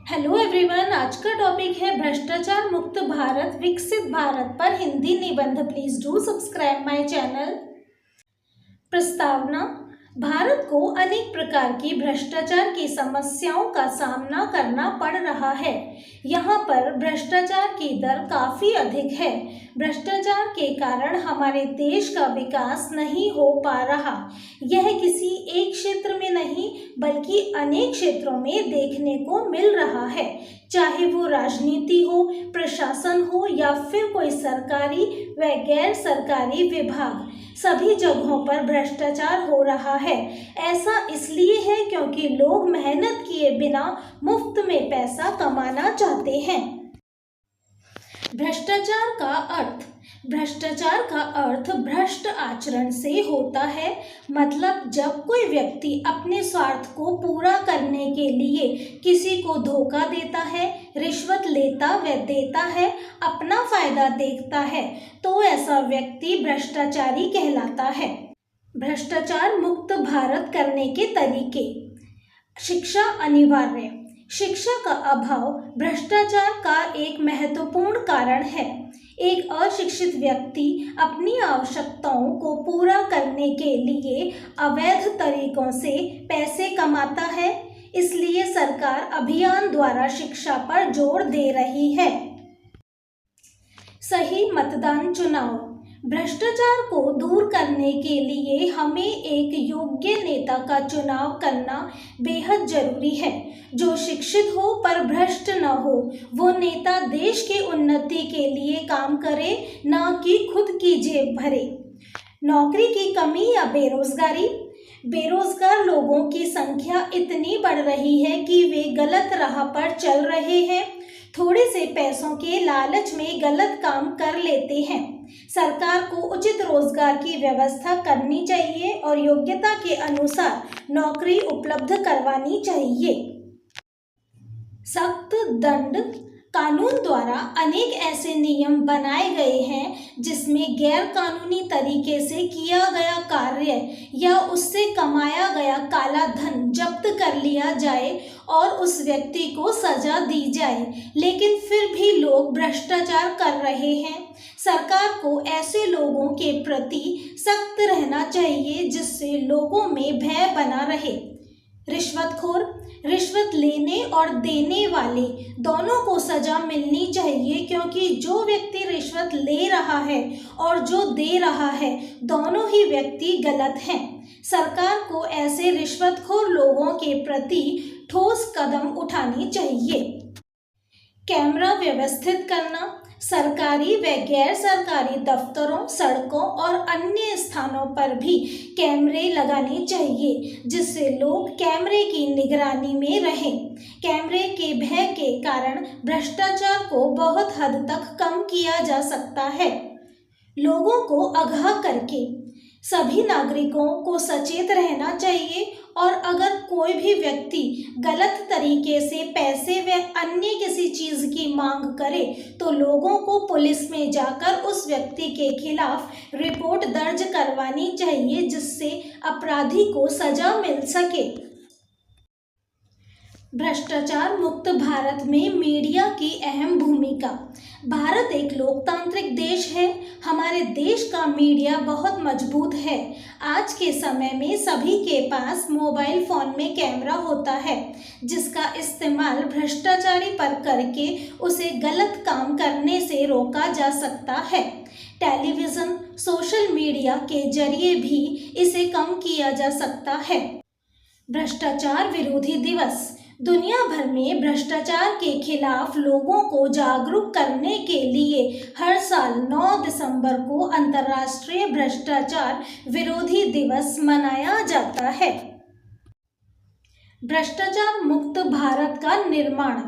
Hello everyone, आज का topic है भ्रष्टाचार मुक्त भारत विकसित भारत पर हिंदी निबंध। Please do subscribe my channel. प्रस्तावना। भारत को अनेक प्रकार की भ्रष्टाचार की समस्याओं का सामना करना पड़ रहा है। यहाँ पर भ्रष्टाचार की दर काफी अधिक है। भ्रष्टाचार के कारण हमारे देश का विकास नहीं हो पा रहा। यह किसी एक क्षेत्र में नहीं बल्कि अनेक क्षेत्रों में देखने को मिल रहा है, चाहे वो राजनीति हो, प्रशासन हो या फिर कोई सरकारी व गैर सरकारी विभाग। सभी जगहों पर भ्रष्टाचार हो रहा है। ऐसा इसलिए है क्योंकि लोग मेहनत किए बिना मुफ्त में पैसा कमाना चाहते हैं। भ्रष्टाचार का अर्थ भ्रष्ट आचरण से होता है। मतलब जब कोई व्यक्ति अपने स्वार्थ को पूरा करने के लिए किसी को धोखा देता है, रिश्वत लेता व देता है, अपना फायदा देखता है, तो ऐसा व्यक्ति भ्रष्टाचारी कहलाता है। भ्रष्टाचार मुक्त भारत करने के तरीके। शिक्षा अनिवार्य। शिक्षा का अभाव भ्रष्टाचार का एक महत्वपूर्ण कारण है। एक अशिक्षित व्यक्ति अपनी आवश्यकताओं को पूरा करने के लिए अवैध तरीकों से पैसे कमाता है। इसलिए सरकार अभियान द्वारा शिक्षा पर जोर दे रही है। सही मतदान चुनाव। भ्रष्टाचार को दूर करने के लिए हमें एक योग्य नेता का चुनाव करना बेहद जरूरी है, जो शिक्षित हो पर भ्रष्ट न हो। वो नेता देश की उन्नति के लिए काम करे, न कि खुद की जेब भरे। नौकरी की कमी या बेरोजगारी। बेरोजगार लोगों की संख्या इतनी बढ़ रही है कि वे गलत राह पर चल रहे हैं। थोड़े से पैसों के लालच में गलत काम कर लेते हैं। सरकार को उचित रोजगार की व्यवस्था करनी चाहिए और योग्यता के अनुसार नौकरी उपलब्ध करवानी चाहिए। सख्त दंड। कानून द्वारा अनेक ऐसे नियम बनाए गए हैं जिसमें गैर कानूनी तरीके से किया गया कार्य या उससे कमाया गया काला धन जब्त कर लिया जाए और उस व्यक्ति को सजा दी जाए, लेकिन फिर भी लोग भ्रष्टाचार कर रहे हैं। सरकार को ऐसे लोगों के प्रति सख्त रहना चाहिए जिससे लोगों में भय बना रहे। रिश्वतखोर। रिश्वत लेने और देने वाले दोनों को सजा मिलनी चाहिए, क्योंकि जो व्यक्ति रिश्वत ले रहा है और जो दे रहा है, दोनों ही व्यक्ति गलत हैं। सरकार को ऐसे रिश्वतखोर लोगों के प्रति ठोस कदम उठानी चाहिए। कैमरा व्यवस्थित करना। सरकारी व गैर सरकारी दफ्तरों, सड़कों और अन्य स्थानों पर भी कैमरे लगाने चाहिए, जिससे लोग कैमरे की निगरानी में रहें। कैमरे के भय के कारण भ्रष्टाचार को बहुत हद तक कम किया जा सकता है। लोगों को आगाह करके। सभी नागरिकों को सचेत रहना चाहिए और अगर कोई भी व्यक्ति गलत तरीके से पैसे व अन्य किसी चीज की मांग करे तो लोगों को पुलिस में जाकर उस व्यक्ति के खिलाफ रिपोर्ट दर्ज करवानी चाहिए, जिससे अपराधी को सजा मिल सके। भ्रष्टाचार मुक्त भारत में मीडिया की अहम भूमिका। भारत एक लोकतांत्रिक देश है। हमारे देश का मीडिया बहुत मजबूत है। आज के समय में सभी के पास मोबाइल फोन में कैमरा होता है, जिसका इस्तेमाल भ्रष्टाचारी पर करके उसे गलत काम करने से रोका जा सकता है। टेलीविज़न, सोशल मीडिया के जरिए भी इसे कम किया जा सकता है। भ्रष्टाचार विरोधी दिवस। दुनिया भर में भ्रष्टाचार के खिलाफ लोगों को जागरूक करने के लिए हर साल 9 दिसंबर को अंतर्राष्ट्रीय भ्रष्टाचार विरोधी दिवस मनाया जाता है। भ्रष्टाचार मुक्त भारत का निर्माण।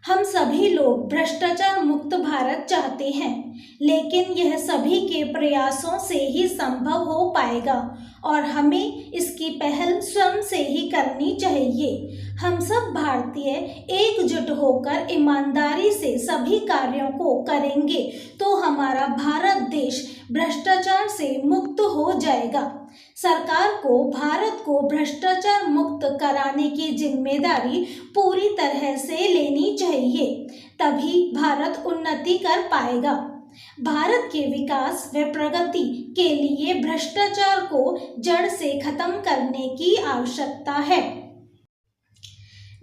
हम सभी लोग भ्रष्टाचार मुक्त भारत चाहते हैं, लेकिन यह सभी के प्रयासों से ही संभव हो पाएगा और हमें इसकी पहल स्वयं से ही करनी चाहिए। हम सब भारतीय एकजुट होकर ईमानदारी से सभी कार्यों को करेंगे तो हमारा भारत देश भ्रष्टाचार से मुक्त हो जाएगा। सरकार को भारत को भ्रष्टाचार मुक्त कराने की जिम्मेदारी पूरी तरह से लेनी तभी भारत उन्नति कर पाएगा। भारत के विकास व प्रगति के लिए भ्रष्टाचार को जड़ से खत्म करने की आवश्यकता है।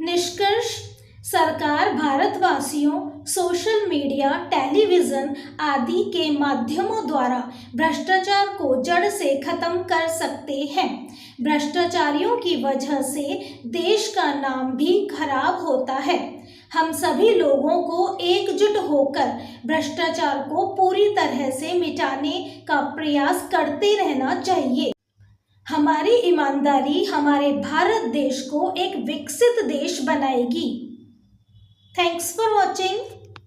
निष्कर्ष, सरकार भारतवासियों सोशल मीडिया, टेलीविज़न आदि के माध्यमों द्वारा भ्रष्टाचार को जड़ से खत्म कर सकते हैं। भ्रष्टाचारियों की वजह से देश का नाम भी खराब होता है। हम सभी लोगों को एकजुट होकर भ्रष्टाचार को पूरी तरह से मिटाने का प्रयास करते रहना चाहिए। हमारी ईमानदारी हमारे भारत देश को एक विकसित देश बनाएगी। Thanks for watching.